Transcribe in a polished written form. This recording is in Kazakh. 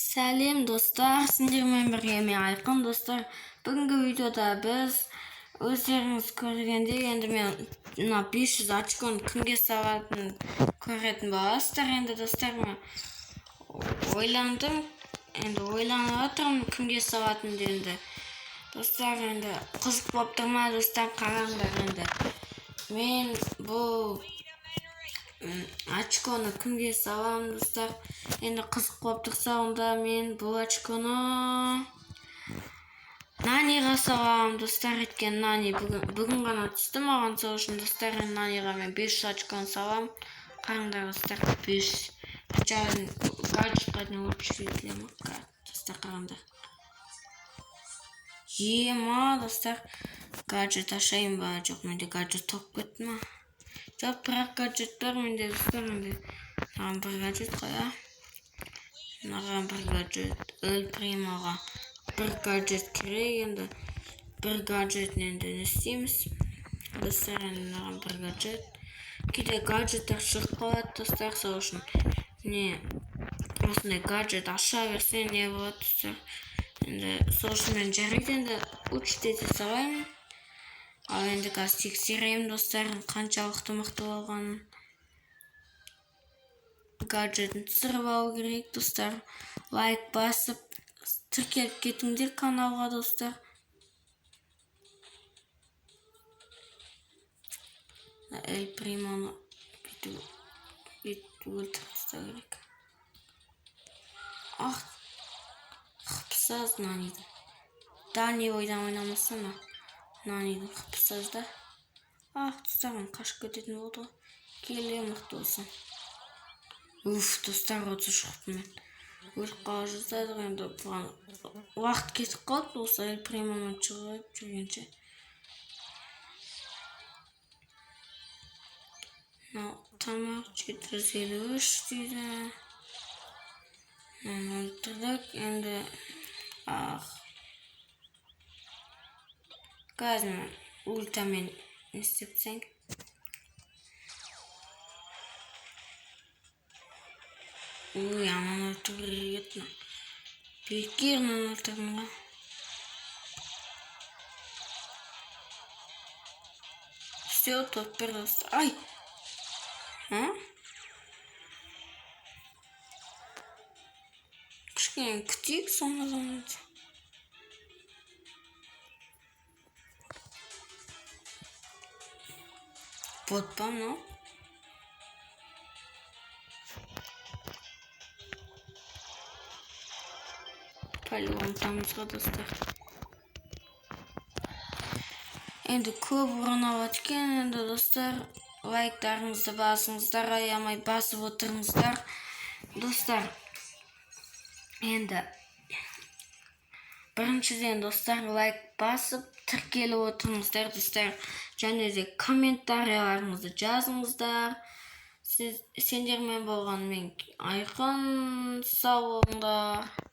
Сәлем достар, сендермен бірге мен Айқын достар. Бүгінгі видеода біз өздеріңіз көргендей, енді мен 500 очконы кімге салатынын көретін боласыздар. Енді достар, мен ойландым, енді ойланып отырмын кімге салатынын енді. Достар, енді қызық болып тұр ма достар, қараңдар енді. Мен бұл очконы кімге саламын достар? Енді қызық болып тұрса, онда мен бұл очконы Наниға саламын достар. Өйткені Нани бүгін ғана түсті маған, сол үшін достар, Наниға мен 500 очконы саламын. Қараңдар достар, 500. Жағын гаджетқа дейін өтшілетілем достар, қараңдар. Ема достар, гаджет ашайын ба? Жоқ, менде гаджет топ кетті ма? Жоқ, бірақ гаджет бар менде достар. Маған бір гаджет қоя. Маған бір гаджет, Эль Примоға бір гаджет керек. Енді бір гаджетін енді не істейміз достар? Енді маған бір гаджет. Кейде гаджеттер шығып қалады достар, сол үшін осындай гаджет аша берсе не болады достар. Енді сол үшін мен жарайды енді учтете салайын. Ал енді қазір тексеремін достар, қаншалықты мықты болғанын. Гаджетін түсіріп алу керек достар. Лайк басып тіркеліп кетіңдер каналға достар. Эль Примоны бүйтіп өлтіріп тастау керек. Қыпсыз Наниді. Дальний ойдан ойнамасына Наниді қыпсызда. Достар, қашып кететін болды ғой. Келе мықты болсын. Достар, 30 шықтым мен. Өліп қала жаздадық, енді бұған уақыт кетіп қалды осы Эль Примомен шығып жүргенше. Тамақ 453 дейді. Өлтірдік, енді қазір мен ультамен не істеп тастайын. Ананы өлтіріп етін. Бекерінен өлтірдім ғой. Все, топ бір достар. Ай! Кішкене күтейік соңғы. Бот па мынау? Полигон тамызға достар. Енді көп ұрынап өткен, енді достар, лайктарыңызды басыңыздар, аямай басып отырыңыздар достар. Енді біріншіден достар, лайк басып тіркеліп отырыңыздар достар. Және де комментарияларыңызды жазыңыздар. Сендермен болған мен Айқын, сау болыңдар.